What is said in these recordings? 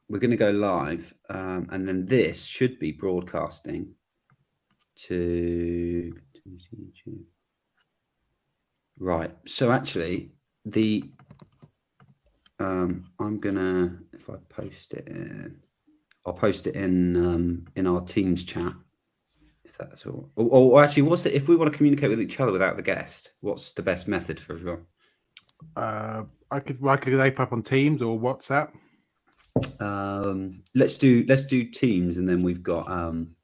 we're going to go live, and then this should be broadcasting to YouTube. Right. So actually, I'm gonna, if I post it in, I'll post it in our Teams chat, if that's all. Or actually, what's it? If we want to communicate with each other without the guest, what's the best method for everyone? I could open up on Teams or WhatsApp. Let's do Teams, and then we've got things.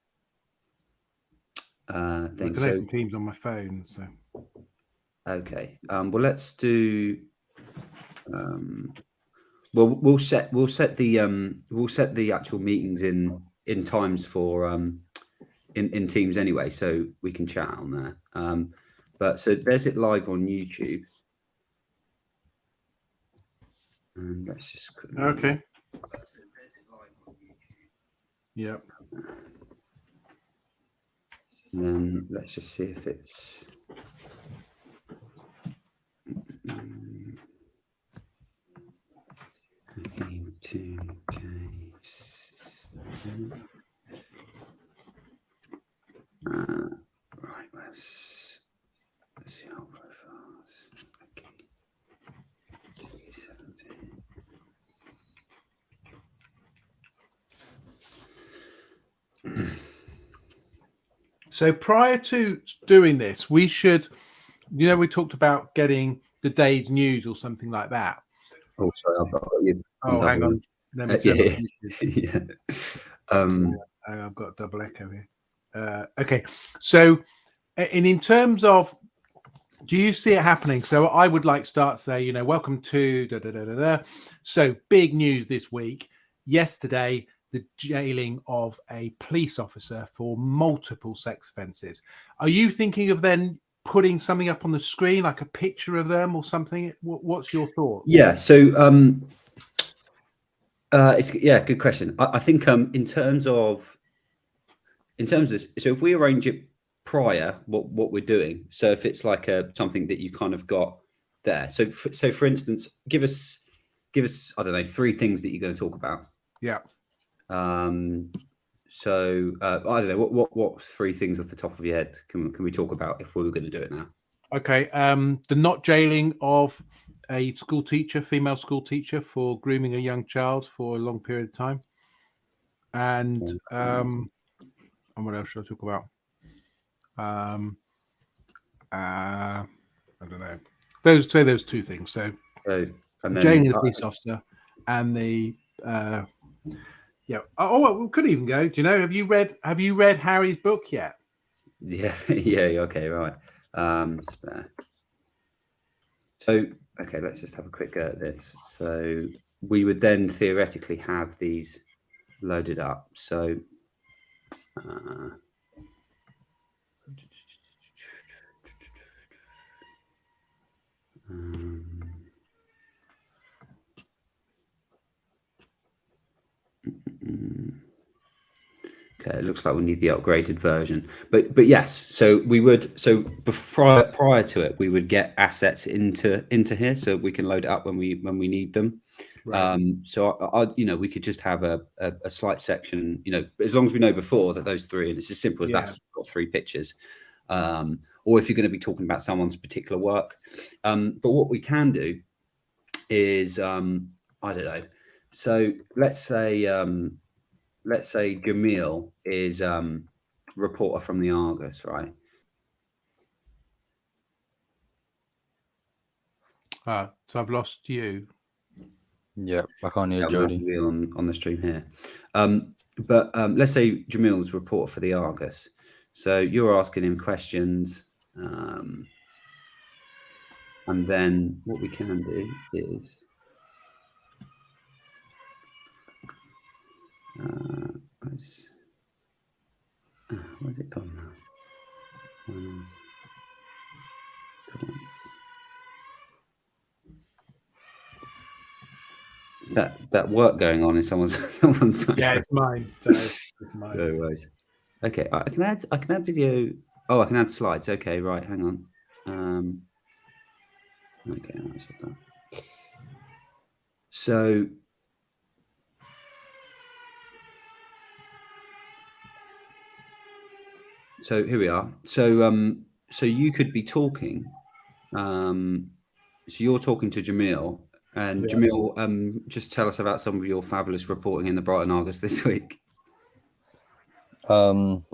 I can open Teams on my phone. So okay. Well, let's do. Well, we'll set the actual meetings in times for in Teams anyway, so we can chat on there. But so there's it live on YouTube. And let's just okay. Yeah. And then let's just see if it's. Right, let's see our profiles. Okay. So prior to doing this, we should, we talked about getting the day's news or something like that. Oh, sorry, I've got you. Oh, hang on. Let me yeah. I've got a double echo here. Okay. So, in terms of, do you see it happening? So I would like start say, welcome to da da da da da. So big news this week. Yesterday, the jailing of a police officer for multiple sex offences. Are you thinking of then putting something up on the screen, like a picture of them or something? What's your thought? Yeah. So it's good question. I think in terms of this, so if we arrange it prior, what we're doing. So if it's like something that you kind of got there. So for instance, give us I don't know 3 things that you're going to talk about. Yeah. So I don't know what 3 things off the top of your head can we talk about if we were going to do it now? Okay. The not jailing of a school teacher, female school teacher, for grooming a young child for a long period of time. And what else should I talk about? I don't know. Those 2 things. So and then jailing the police officer and the yeah. Oh, we could even go. Do you know? Have you read Harry's book yet? Yeah. Yeah. Okay. Right. Spare. So okay, let's just have a quick go at this. So we would then theoretically have these loaded up. So okay, it looks like we need the upgraded version, but yes. So we would. So prior to it, we would get assets into here, so we can load it up when we need them. Right. So we could just have a slight section. As long as we know before that those 3, and it's as simple as that's got 3 pictures. Or if you're going to be talking about someone's particular work. But what we can do is I don't know. So let's say Jamil is reporter from the Argus, right? So I've lost you. Yeah, I can't hear Jody on the stream here. But let's say Jamil's reporter for the Argus. So you're asking him questions, and then what we can do is where's it gone now? Is that work going on in someone's Yeah, it's mine. It's mine. No worries. Okay, I can add video. Oh, I can add slides. Okay, right. Hang on. Okay, that's that. So So here we are. So you could be talking. So you're talking to Jamil, and Yeah. Jamil, just tell us about some of your fabulous reporting in the Brighton Argus this week. Um,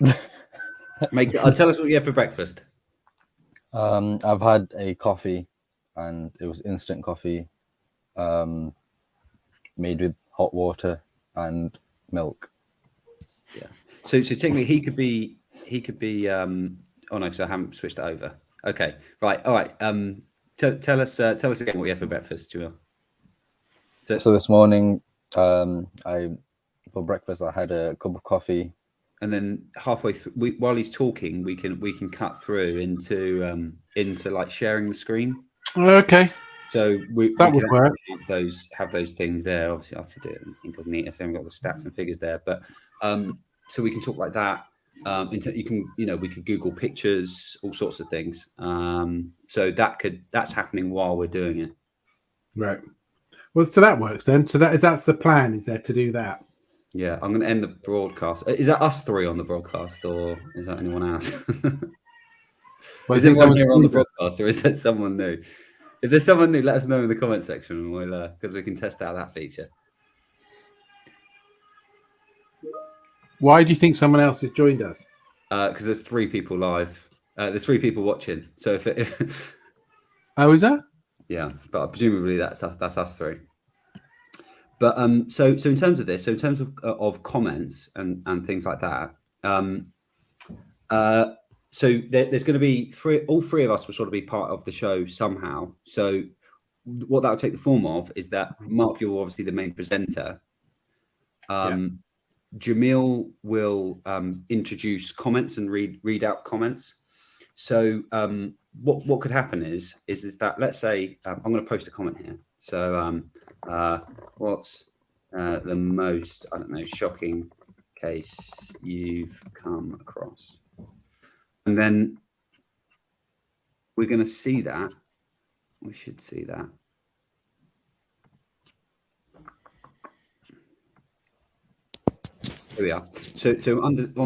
Tell us what you had for breakfast. I've had a coffee, and it was instant coffee, made with hot water and milk. Yeah. So technically, he could be. Oh no, because I haven't switched it over. Okay. Right. All right. Tell us again what you had for breakfast, Jamil. So this morning, for breakfast, I had a cup of coffee. And then halfway through, while he's talking, we can cut through into like sharing the screen. Okay. So we That would work. have those things there. Obviously, I have to do it in incognito, so I haven't got the stats and figures there. But so we can talk like that. You can, we could Google pictures, all sorts of things. So that's happening while we're doing it. Right. Well, so that works then. So that's the plan, is there to do that? Yeah, I'm going to end the broadcast. Is that us three on the broadcast, or is that anyone else? Well, is anyone here on the broadcast, or is that someone new? If there's someone new, let us know in the comment section, and we'll because we can test out that feature. Why do you think someone else has joined us? Because there's 3 people live. There's 3 people watching. So if Oh, is that? Yeah, but presumably that's us 3. But so in terms of this, so in terms of comments and things like that, so there's going to be all 3 of us will sort of be part of the show somehow. So what that will take the form of is that Mark, you're obviously the main presenter. Jamil will introduce comments and read out comments. So what could happen is that, let's say I'm going to post a comment here. So what's the most, I don't know, shocking case you've come across? And then we're going to see that. We should see that. Here we are. So on that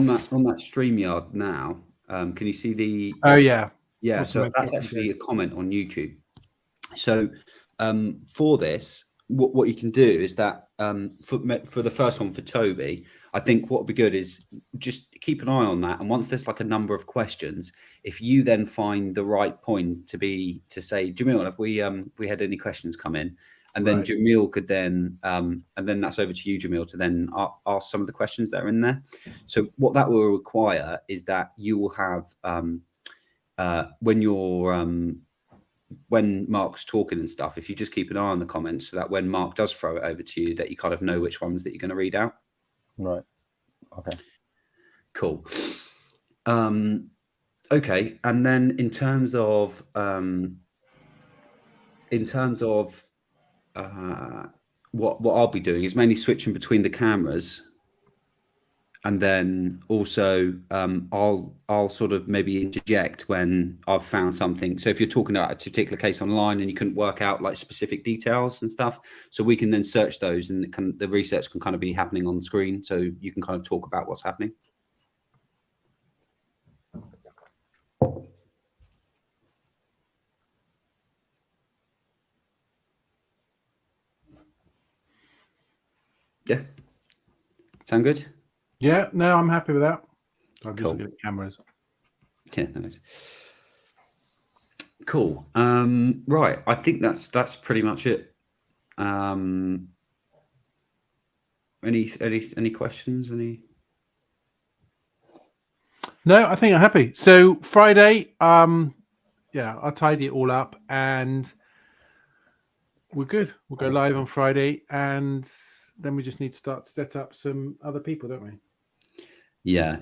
StreamYard now, can you see the? Oh yeah. Yeah. So that's actually a comment on YouTube. So for this, what you can do is that for the first one for Toby, I think what would be good is just keep an eye on that. And once there's like a number of questions, if you then find the right point to say, Jamil, have we had any questions come in? And then Jamil could then, and then that's over to you, Jamil, to then ask some of the questions that are in there. So what that will require is that you will have, when Mark's talking and stuff, if you just keep an eye on the comments so that when Mark does throw it over to you, that you kind of know which ones that you're going to read out. Right. Okay. Cool. Okay. And then in terms of what I'll be doing is mainly switching between the cameras, and then also I'll sort of maybe interject when I've found something. So if you're talking about a particular case online and you couldn't work out like specific details and stuff, so we can then search those, and the research can kind of be happening on the screen, so you can kind of talk about what's happening. Yeah. Sound good? Yeah, no, I'm happy with that. I'm just Cool. looking at cameras. Yeah, nice. Cool. Right. I think that's pretty much it. Any questions? No, I think I'm happy. So Friday, yeah, I'll tidy it all up and we're good. We'll go live on Friday, and then we just need to start to set up some other people, don't we? Yeah.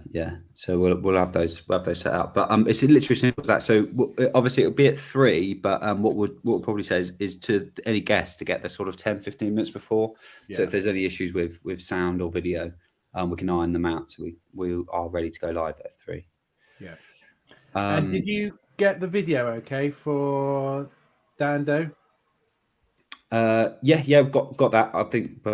So we'll have those set up. But it's literally simple as that. So obviously it'll be at 3, but what we'll probably say is to any guests to get there sort of 10-15 minutes before. Yeah. So if there's any issues with sound or video, we can iron them out. So we are ready to go live at 3. Yeah. And did you get the video okay for Dando? Yeah, got that. I think.